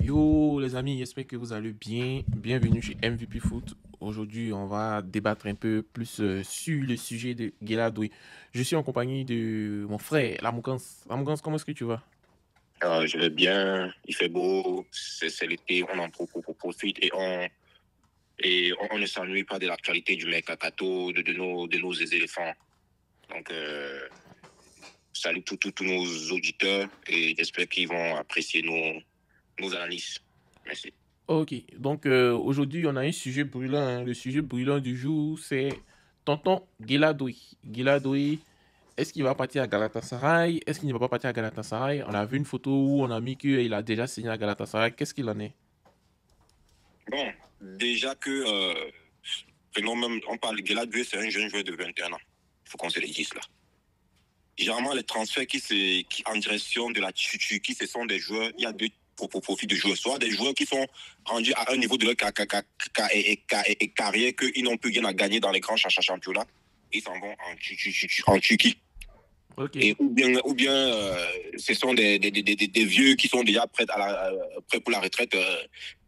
Yo les amis, j'espère que vous allez bien. Bienvenue chez MVP Foot. Aujourd'hui, on va débattre un peu plus sur le sujet de Gueladoui. Je suis en compagnie de mon frère, Lamoukans. Lamoukans, comment est-ce que tu vas? Je vais bien, il fait beau, c'est l'été, on en profite et on ne s'ennuie pas de l'actualité du mercato, de nos éléphants. Donc, salut tous nos auditeurs et j'espère qu'ils vont apprécier nos analyses. Merci. Ok, donc aujourd'hui, on a un sujet brûlant, hein. Le sujet brûlant du jour, c'est tonton Gueladoui. Gueladoui, est-ce qu'il va partir à Galatasaray? Est-ce qu'il ne va pas partir à Galatasaray? On a vu une photo où on a mis qu'il a déjà signé à Galatasaray. Qu'est-ce qu'il en est? Bon, déjà que, prenons même, on parle de Gueladue, c'est un jeune joueur de 21 ans. Il faut qu'on se le dise là. Généralement, les transferts qui en direction de la Turquie, ce sont des joueurs, il y a deux profils de joueurs, soit des joueurs qui sont rendus à un niveau de leur carrière qu'ils n'ont plus rien à gagner dans les grands championnats, ils s'en vont en Turquie. Ok, Et ou bien ce sont des vieux qui sont déjà prêts pour la retraite,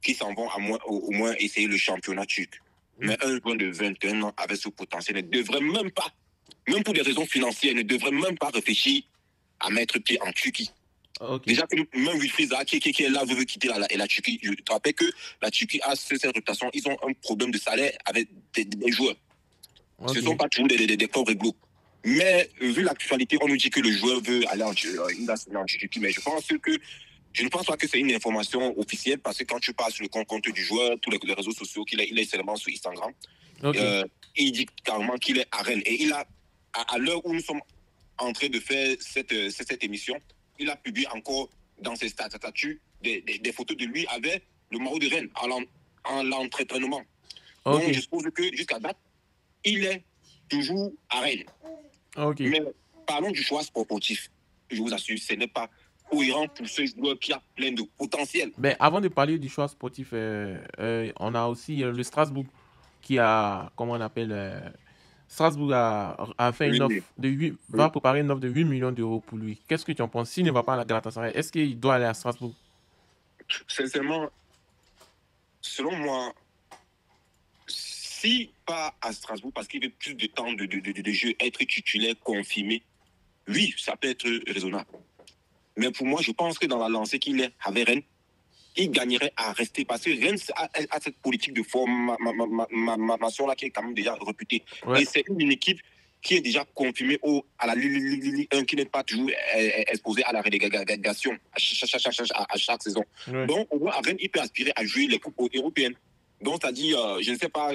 qui s'en vont au moins essayer le championnat turc. Mais un joueur de 21 ans avec ce potentiel ne devrait même pas, même pour des raisons financières, ne devrait même pas réfléchir à mettre pied en Turquie. ok, Déjà que même Wilfried Zaha, qui est là, veut quitter la Turquie. Je te rappelle que la Turquie a cette réputation. Ils ont un problème de salaire avec des joueurs. Ce ne sont ok. pas toujours des pauvres réglos. Mais vu l'actualité, on nous dit que le joueur veut aller il va signer en Turquie. Mais je ne pense pas que c'est une information officielle parce que quand tu passes sur le compte du joueur, tous les réseaux sociaux, il est seulement sur Instagram, Ok, euh, il dit carrément qu'il est à Rennes. Et il a, à l'heure où nous sommes en train de faire cette émission, il a publié encore dans ses statuts des photos de lui avec le maillot de Rennes en l'entraînement. Donc, je ok, suppose que jusqu'à date, il est toujours à Rennes. ok. Mais parlons du choix sportif. Je vous assure, ce n'est pas cohérent pour ce joueur qui a plein de potentiel. Mais avant de parler du choix sportif, on a aussi le Strasbourg qui a, comment on appelle, Strasbourg a fait une Oui, offre de 8, va oui. préparer une offre de 8 millions d'euros pour lui. Qu'est-ce que tu en penses? S'il ne va pas à la Galatasaray, est-ce qu'il doit aller à Strasbourg? Sincèrement, selon moi, si pas à Strasbourg, parce qu'il veut plus de temps de jeu, être titulaire confirmé, oui, ça peut être raisonnable. Mais pour moi, je pense que dans la lancée qu'il est avec Rennes, il gagnerait à rester parce que Rennes a cette politique de formation-là qui est quand même déjà réputée. Ouais, Et c'est une équipe qui est déjà confirmée à la Ligue 1, qui n'est pas toujours exposée à la relégation à chaque saison. ouais. Donc, au moins, à Rennes, il peut aspirer à jouer les coupes européennes. Donc, c'est-à-dire, je ne sais pas,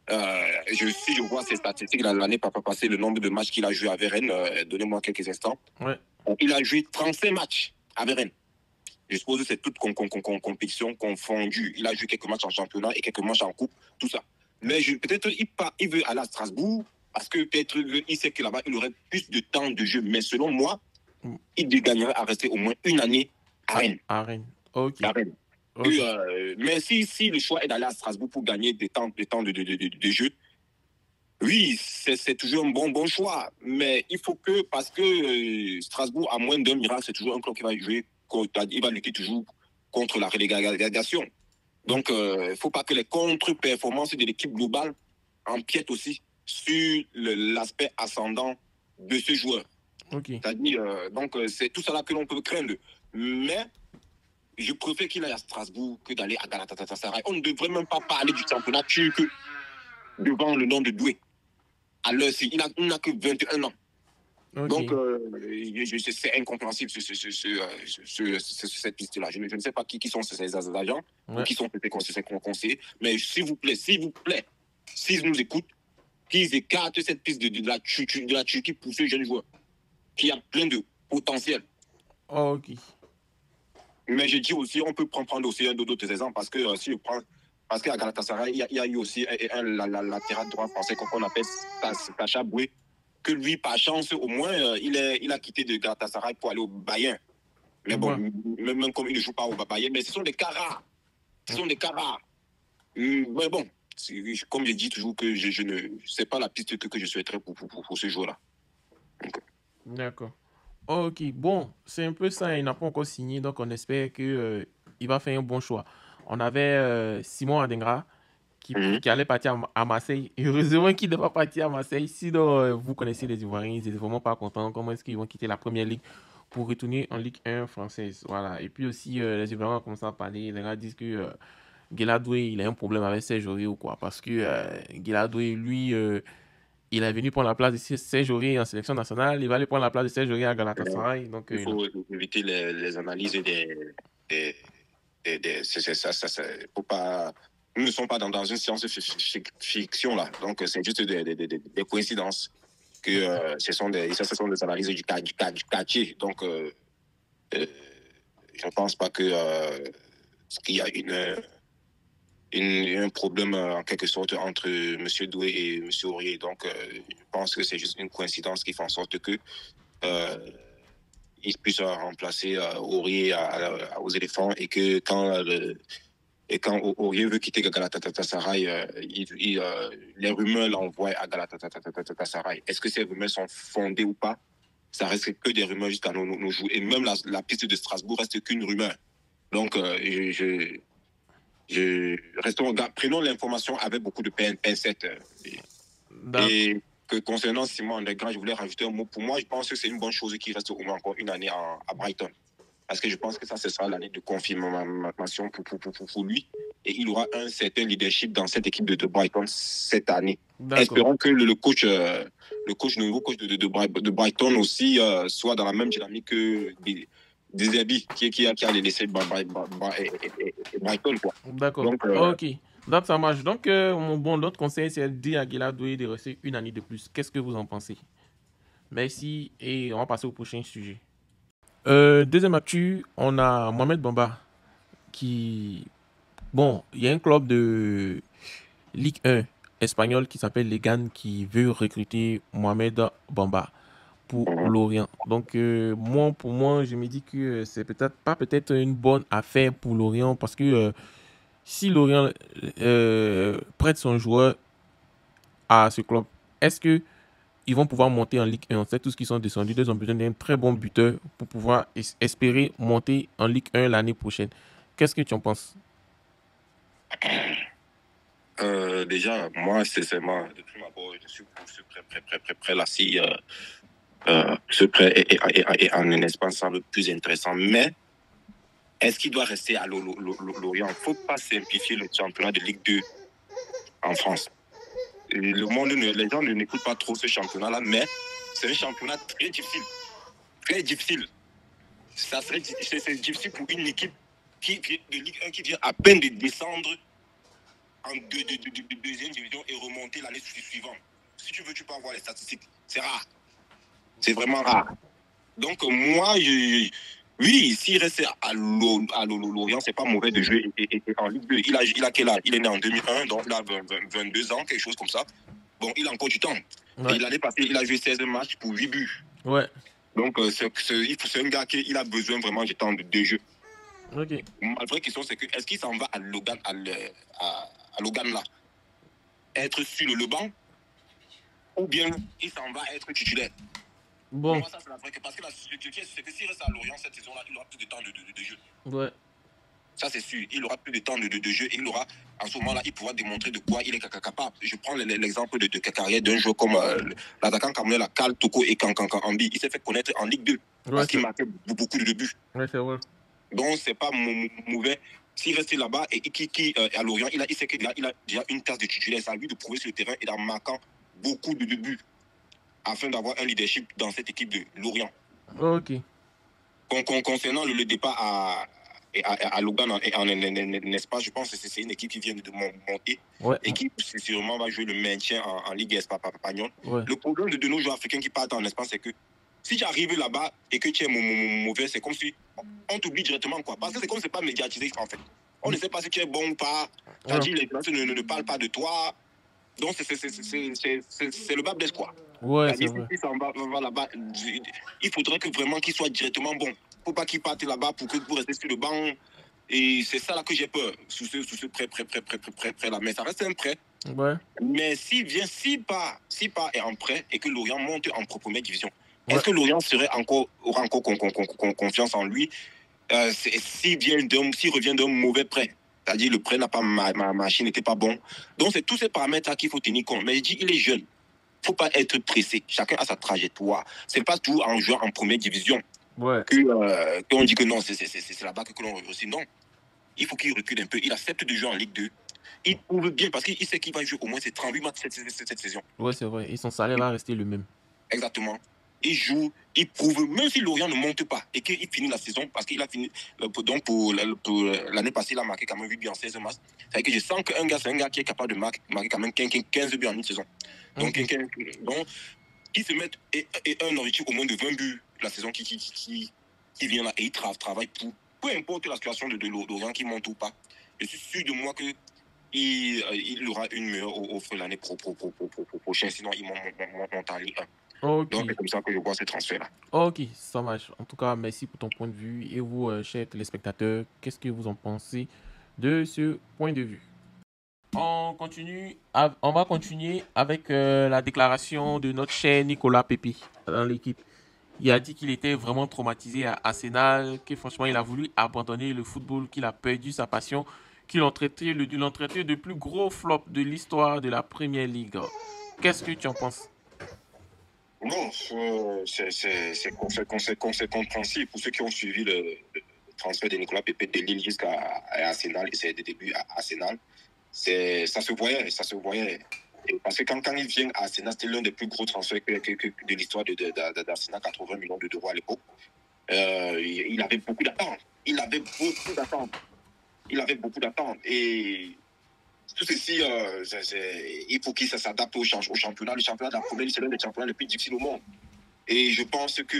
si je vois ses statistiques l'année passée, le nombre de matchs qu'il a joué avec Rennes, donnez-moi quelques instants. Ouais. Il a joué 35 matchs avec Rennes. Je suppose que c'est toute compétition confondue. Il a joué quelques matchs en championnat et quelques matchs en coupe, tout ça. Mais peut-être il veut aller à Strasbourg parce que peut-être il sait que là-bas, il aurait plus de temps de jeu. Mais selon moi, Mm. il gagnerait à rester au moins une année à Rennes. À Rennes. Ok, À Rennes. ok. Mais si le choix est d'aller à Strasbourg pour gagner des temps de jeu, oui, c'est toujours un bon choix. Mais il faut que, parce que Strasbourg, à moins d'un miracle, c'est toujours un club qui va jouer, il va lutter toujours contre la relégation. Mm. Donc, il ne faut pas que les contre-performances de l'équipe globale empiètent aussi sur l'aspect ascendant de ce joueur. Ok. C'est-à-dire, donc, c'est tout ça là que l'on peut craindre. Mais je préfère qu'il aille à Strasbourg que d'aller à Galatasaray. On ne devrait même pas parler du championnat turc devant le nom de Doué. À l'heure, il n'a que 21 ans. Donc, Ok. c'est incompréhensible cette piste-là. Je ne sais pas qui sont ces agents ou Ouais. qui sont ces conseillers, mais s'il vous plaît, s'ils nous écoutent, qu'ils écartent cette piste de la Turquie pour ce jeune joueur qui a plein de potentiel. Ok. Mais je dis aussi, on peut prendre aussi d'autres exemples parce que si je prends, parce qu'à Galatasaray, il y a eu aussi un latéral droit français qu'on appelle Sacha Boué, que lui, par chance, au moins, il a quitté de Galatasaray pour aller au Bayern. Mais bon, Ouais. même comme il ne joue pas au Bayern, mais ce sont des cas rares. Ce Mm. sont des cas rares. Mais bon, comme je dis toujours que je ne sais pas la piste que je souhaiterais pour ce joueur-là. Donc, D'accord. Ok, bon, c'est un peu ça, il n'a pas encore signé, donc on espère que il va faire un bon choix. On avait Simon Adingra Mhm. qui allait partir à Marseille. Et heureusement qu'il ne va pas partir à Marseille. Sinon, vous connaissez les Ivoiriens, ils n'étaient vraiment pas contents. Comment est-ce qu'ils vont quitter la première ligue pour retourner en Ligue 1 française? Voilà. Et puis aussi, les Ivoiriens ont commencé à parler. Les gars disent que Guéladoué, il a un problème avec Serge Aurier ou quoi. Parce que Guéladoué, lui, il est venu prendre la place de Serge Aurier en sélection nationale. Il va aller prendre la place de Serge Aurier à Galatasaray. Donc, Il non. faut éviter les analyses des, faut pas, nous ne sommes pas dans une science fiction là, donc c'est juste des coïncidences que ce sont des analyses du quartier. Donc, je ne pense pas que qu'il y a un problème en quelque sorte entre M. Doué et M. Aurier. Donc, je pense que c'est juste une coïncidence qui fait en sorte que il puisse remplacer Aurier aux éléphants et que quand Aurier veut quitter Galatasaray, les rumeurs l'envoient à Galatasaray. Est-ce que ces rumeurs sont fondées ou pas? Ça reste que des rumeurs jusqu'à nos jours. Et même la piste de Strasbourg reste qu'une rumeur. Donc, prenons l'information avec beaucoup de pincettes. Et que concernant Simon Andergrat, je voulais rajouter un mot. Pour moi, je pense que c'est une bonne chose qu'il reste au moins encore une année à Brighton. Parce que je pense que ça, ce sera l'année de confirmation pour lui. Et il aura un certain leadership dans cette équipe de Brighton cette année. Espérons que le nouveau coach de Brighton aussi soit dans la même dynamique que Deserbi qui a laissé Brighton. D'accord. Donc, ok. Donc, ça marche. Donc, l'autre conseil, c'est de dire à Guéladoué de rester une année de plus. Qu'est-ce que vous en pensez? Merci. Et on va passer au prochain sujet. Deuxième actu, on a Mohamed Bamba qui... Bon, il y a un club de Ligue 1 espagnol qui s'appelle Legan qui veut recruter Mohamed Bamba pour Lorient. Donc, pour moi, je me dis que c'est peut-être une bonne affaire pour Lorient parce que si Lorient prête son joueur à ce club, est-ce que ils vont pouvoir monter en Ligue 1? On sait tous qu'ils sont descendus, ils ont besoin d'un très bon buteur pour pouvoir espérer monter en Ligue 1 l'année prochaine. Qu'est-ce que tu en penses? Déjà, moi, sincèrement, de prime abord, je suis pour ce prêt là, si ce prêt est en un espace semble plus intéressant. Mais est-ce qu'il doit rester à Lorient? Il ne faut pas simplifier le championnat de Ligue 2 en France. Le monde, les gens ne n'écoutent pas trop ce championnat-là, mais c'est un championnat très difficile. Très difficile. C'est difficile pour une équipe de Ligue 1 qui vient à peine de descendre en deuxième division et remonter l'année suivante. Si tu veux, tu peux avoir les statistiques. C'est rare. C'est vraiment rare. Donc, moi, oui, s'il reste à Lorient, c'est pas mauvais de jouer en Ligue 2. Il a quel âge? Il est né en 2001, donc il a 22 ans, quelque chose comme ça. Bon, il a encore du temps. Ouais. Et l'année passée, il a joué 16 matchs pour 8 buts. Ouais. Donc, c'est un gars qui a besoin vraiment du temps de jeu. Ok. La vraie question, c'est que est-ce qu'il s'en va à Logan, à Logan là, être sur le banc, ou bien il s'en va être titulaire? Bon. Moi, ça, c'est la vraie question. Parce que c'est que s'il reste à Lorient cette saison-là, il aura plus de temps de jeu. Ouais. Ça, c'est sûr. Il aura plus de temps de jeu et il aura, en ce moment-là, il pourra démontrer de quoi il est capable. Je prends l'exemple de carrière d'un joueur comme l'attaquant camerounais, Kal Toko et Ambi. Il s'est fait connaître en Ligue 2 parce qu'il marquait beaucoup de buts. Ouais, c'est vrai. Donc, c'est pas mauvais. S'il reste là-bas et qui à Lorient, il sait qu'il a déjà une place de titulaire. Ça a lui de prouver sur le terrain et en marquant beaucoup de buts afin d'avoir un leadership dans cette équipe de Lorient. Ok. Concernant le départ à Logan en espace, je pense que c'est une équipe qui vient de monter, ouais, et qui sûrement va jouer le maintien en Ligue espagnole. Ouais. Le problème de nos joueurs africains qui partent en espace, c'est que si tu arrives là-bas et que tu es mauvais, c'est comme si on t'oublie directement, quoi. Parce que c'est comme si c'est pas médiatisé, en fait. On ne sait pas si tu es bon ou pas. C'est-à-dire, les gens ne parlent pas de toi. Donc, c'est le bas blesse, quoi. Ouais, c'est vrai. Si ça va là-bas, il faudrait que vraiment qu'il soit directement bon. Il ne faut pas qu'il parte là-bas pour rester sur le banc. Et c'est ça là que j'ai peur, sous ce prêt là. Mais ça reste un prêt. Ouais. Mais s'il part est en prêt et que Lorient monte en première division, ouais, est-ce que Lorient aura encore confiance en lui? s'il revient d'un mauvais prêt, c'est-à-dire le prêt n'a pas machine n'était pas bon. Donc c'est tous ces paramètres qu'il faut tenir compte. Mais je dis, il est jeune. Il ne faut pas être pressé. Chacun a sa trajectoire. C'est pas tout en jouant en première division qu'on dit que non, c'est là-bas que l'on réussit. Non. Il faut qu'il recule un peu. Il accepte de jouer en Ligue 2. Il prouve bien parce qu'il sait qu'il va jouer au moins ses 38 matchs cette saison. Ouais, c'est vrai. Et son salaire va rester le même. Exactement. Il joue, il prouve, même si Lorient ne monte pas et qu'il finit la saison, parce qu'il a fini, donc pour l'année passée, il a marqué quand même 8 buts en 16 matchs. C'est-à-dire que je sens qu'un gars, c'est un gars qui est capable de marquer quand même 15 buts en une saison. Donc, qui se met et un objectif au moins de 20 buts la saison qui vient là et il travaille pour, peu importe la situation de Lorient qui monte ou pas. Je suis sûr de moi que il aura une meilleure offre l'année prochaine, sinon il monte en Ligue 1. Ok. Donc c'est comme ça que je vois ces transferts-là. Ok, ça marche. En tout cas, merci pour ton point de vue. Et vous, chers téléspectateurs, qu'est-ce que vous en pensez de ce point de vue? On va continuer avec la déclaration de notre cher Nicolas Pepe dans l'équipe. Il a dit qu'il était vraiment traumatisé à Arsenal, que franchement il a voulu abandonner le football, qu'il a perdu sa passion, qu'ils l'ont traité de plus gros flop de l'histoire de la Premier League. Qu'est-ce que tu en penses? Bon, c'est compréhensible pour ceux qui ont suivi le transfert de Nicolas Pepe de Lille jusqu'à Arsenal et ses débuts à Arsenal. Ça se voyait. Parce que quand il vient à Arsenal, c'était l'un des plus gros transferts de l'histoire d'Arsenal, 80 millions d'euros à l'époque. Il avait beaucoup d'attentes. Il avait beaucoup d'attentes. Et tout ceci, il faut qu'il s'adapte au championnat. Le championnat de la Première Ligue, c'est l'un des championnats les plus difficiles au monde. Et je pense que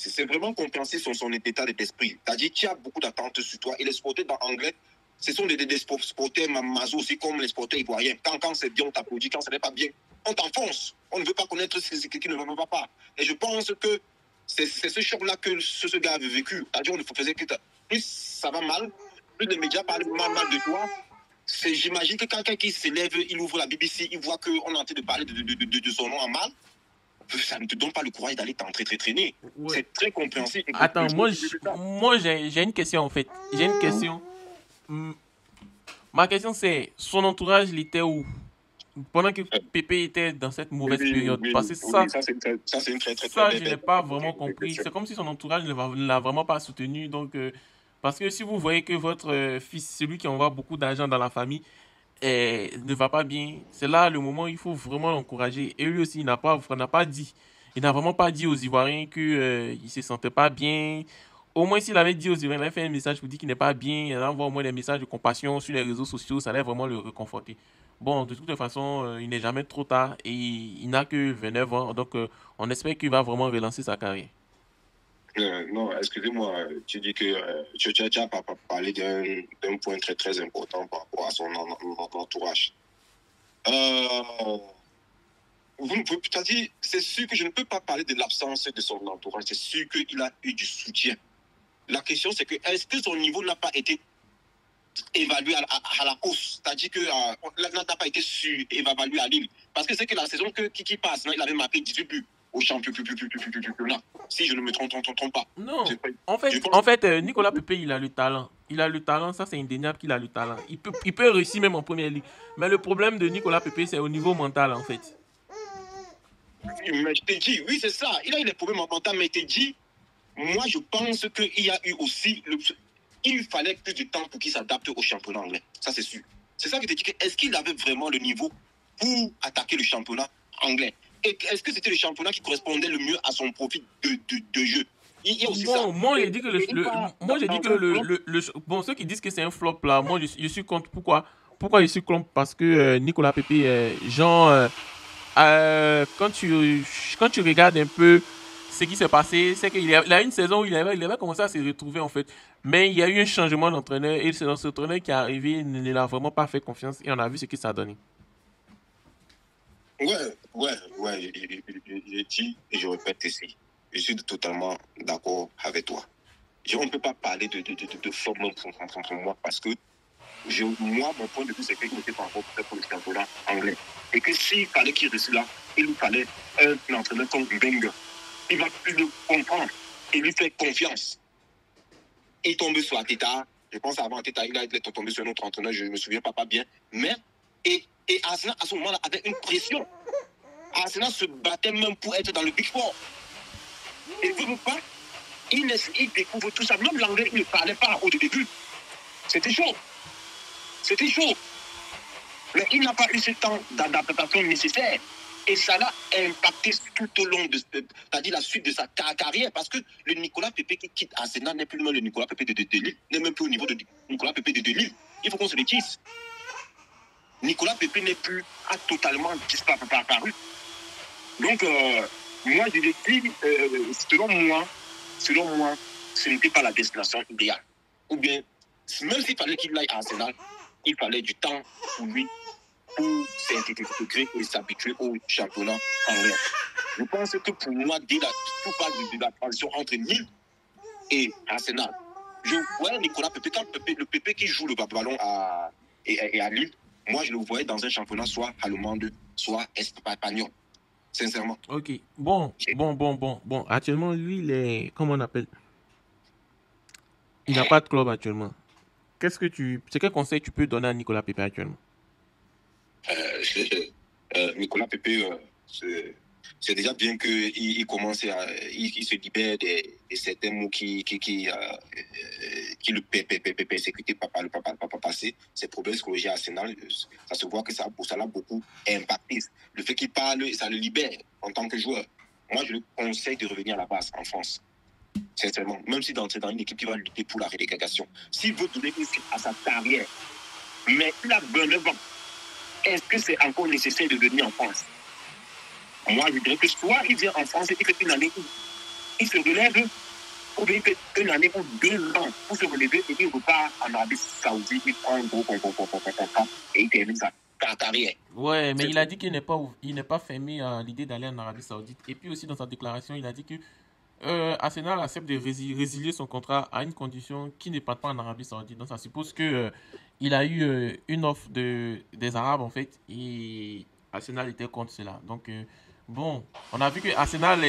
c'est vraiment compenser son état d'esprit. C'est-à-dire qu'il y a beaucoup d'attentes sur toi. Et les sportifs anglais, ce sont des sportifs mazos aussi comme les sportifs ivoiriens. Quand c'est bien, on t'applaudit. Quand ce n'est pas bien, on t'enfonce. On ne veut pas connaître ce qui ne va pas. Et je pense que c'est ce choc-là que ce gars avait vécu. C'est-à-dire on faisait que plus ça va mal, plus les médias parlent mal de toi. J'imagine que quand quelqu'un se lève, il ouvre la BBC, il voit qu'on est en train de parler de son nom en mal. Ça ne te donne pas le courage d'aller t'entraîner. Ouais. C'est très compréhensible. Attends, moi j'ai une question en fait. J'ai une question. Ma question c'est, son entourage, il était où pendant que Pépé était dans cette mauvaise période? Parce que ça c'est une très je n'ai pas vraiment compris. C'est comme si son entourage ne l'a vraiment pas soutenu. Donc, parce que si vous voyez que votre fils, celui qui envoie beaucoup d'argent dans la famille, ne va pas bien, c'est là le moment où il faut vraiment l'encourager. Et lui aussi, il n'a vraiment pas dit aux Ivoiriens qu'il ne se sentait pas bien. Au moins, s'il avait dit aux Ivoiriens, il avait fait un message pour dire qu'il n'est pas bien, il envoie au moins des messages de compassion sur les réseaux sociaux, ça allait vraiment le réconforter. Bon, de toute façon, il n'est jamais trop tard et il n'a que 29 ans, donc on espère qu'il va vraiment relancer sa carrière. Non, excusez-moi, tu dis que tu as parlé d'un point très très important par rapport à son entourage. C'est sûr que je ne peux pas parler de l'absence de son entourage, c'est sûr qu'il a eu du soutien. La question c'est que est-ce que son niveau n'a pas été évalué à la hausse, c'est-à-dire que n'a pas été évalué à Lille, parce que c'est que la saison qui passe, il avait marqué 18 buts au championnat, si je ne me trompe pas. Non, en fait, Nicolas Pepe, il a le talent. Il a le talent, ça c'est indéniable qu'il a le talent. Il peut réussir même en première ligue. Mais le problème de Nicolas Pepe, c'est au niveau mental en fait. Mais je t'ai dit, oui c'est ça, il a eu des problèmes mentaux, mais je t'ai dit, moi je pense qu'il y a eu aussi, il fallait plus de temps pour qu'il s'adapte au championnat anglais, ça c'est sûr. C'est ça que je t'ai dit, est-ce qu'il avait vraiment le niveau pour attaquer le championnat anglais? Et est-ce que c'était le championnat qui correspondait le mieux à son profil de jeu? Il y a aussi ça. Moi, j'ai dit que bon, ceux qui disent que c'est un flop là, moi je suis contre. Pourquoi je suis contre? Parce que Nicolas Pepe, quand tu regardes un peu ce qui s'est passé, c'est qu'il a une saison où il avait commencé à se retrouver en fait. Mais il y a eu un changement d'entraîneur et c'est ce entraîneur qui est arrivé, ne l'a vraiment pas fait confiance et on a vu ce que ça a donné. Ouais, je dis et je répète ici. Je suis totalement d'accord avec toi. On ne peut pas parler de forme pour moi parce que moi, mon point de vue, c'est qu'il n'était pas encore prêt pour le championnat anglais. Et que s'il fallait qu'il reste là, il lui fallait un entraîneur comme Wenger. il va plus le comprendre et lui faire confiance. Il tombe sur Ateta. Je pense avant Ateta, il est tombé sur un autre entraîneur, je ne me souviens pas bien. Mais, et Arsenal, à ce moment-là, avait une pression. Arsenal se battait même pour être dans le Big Four. Et vous ne pas, il découvre tout ça. Même l'anglais, il ne parlait pas au début. C'était chaud. C'était chaud. Mais il n'a pas eu ce temps d'adaptation nécessaire. Et ça l'a impacté tout au long de c'est-à-dire la suite de sa carrière. Parce que le Nicolas Pepe qui quitte Arsenal n'est plus le même le Nicolas Pepe de Delille, n'est même plus au niveau de Nicolas Pepe de Delille. Il faut qu'on se le dise. Nicolas Pepe n'est plus totalement disparu. Donc, moi, je dis, selon moi, ce n'était pas la destination idéale. Ou bien, même s'il fallait qu'il aille à Arsenal, il fallait du temps pour lui pour s'intégrer et s'habituer au championnat anglais. Je pense que pour moi, dès tout parle de la transition entre Lille et Arsenal. Je voyais Nicolas Pepe, quand le Pepe qui joue le ballon à Lille, moi je le voyais dans un championnat soit allemand, soit espagnol. Sincèrement. Ok. Bon. Actuellement, lui, il est. Comment on appelle? Il n'a pas de club actuellement. C'est quel conseil tu peux donner à Nicolas Pepe actuellement? Nicolas Pepe, c'est déjà bien qu'il commence il se libère de certains mots qui le persécutait par le passé. Ses problèmes psychologiques à Arsenal, ça se voit que ça l'a beaucoup impacté. Le fait qu'il parle, ça le libère en tant que joueur. Moi, je le conseille de revenir à la base en France. Sincèrement, même si c'est dans une équipe qui va lutter pour la relégation. S'il veut donner une suite à sa carrière, mais il a 29 ans. Est-ce que c'est encore nécessaire de venir en France? Moi, je dirais que soit il vient en France et il fait une année où il se relève, ou bien il fait une année ou 2 ans pour se relever et il repart en Arabie Saoudite, il prend un gros contrat et il termine sa carrière. Ouais, mais il a dit qu'il n'est pas fermé à l'idée d'aller en Arabie Saoudite. Et puis aussi dans sa déclaration, il a dit que Arsenal accepte de résilier son contrat à une condition qui ne part pas en Arabie Saoudite. Donc ça suppose que il a eu une offre des Arabes en fait et Arsenal était contre cela. Donc bon, on a vu que Arsenal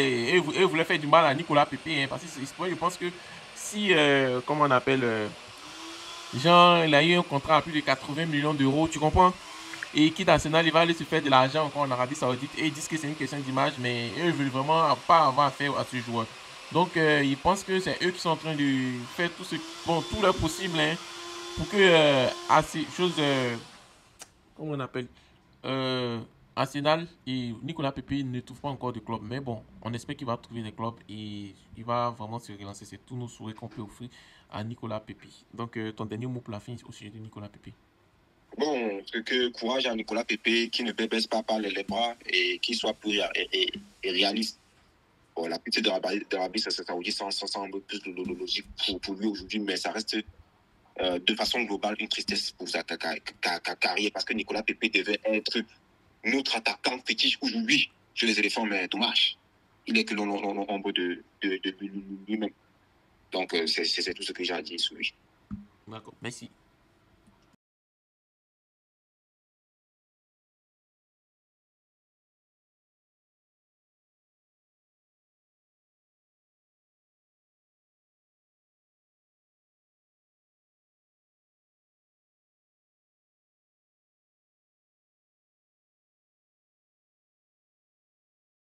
voulait faire du mal à Nicolas Pepe hein, parce que je pense que si comment on appelle genre il a eu un contrat à plus de 80 millions d'euros, tu comprends? Et quitte Arsenal, il va aller se faire de l'argent encore en Arabie Saoudite et ils disent que c'est une question d'image, mais eux veulent vraiment pas avoir affaire à ce joueur. Donc ils pensent que c'est eux qui sont en train de faire tout leur possible hein, pour que à ces choses, comment on appelle, Arsenal et Nicolas Pepe ne trouvent pas encore de club. Mais bon, on espère qu'il va trouver des clubs et il va vraiment se relancer. C'est tous nos souhaits qu'on peut offrir à Nicolas Pepe. Donc ton dernier mot pour la fin au sujet de Nicolas Pepe. Bon, que courage à Nicolas Pepe qui ne baisse pas les bras et qui soit plus réaliste. Bon, la petite de l'Arabie Saoudite semble plus logique pour lui aujourd'hui, mais ça reste de façon globale une tristesse pour sa carrière parce que Nicolas Pepe devait être notre attaquant fétiche aujourd'hui chez les éléphants, mais dommage. Il est que l'ombre de lui-même. Donc, c'est tout ce que j'ai à dire sur lui. D'accord, merci.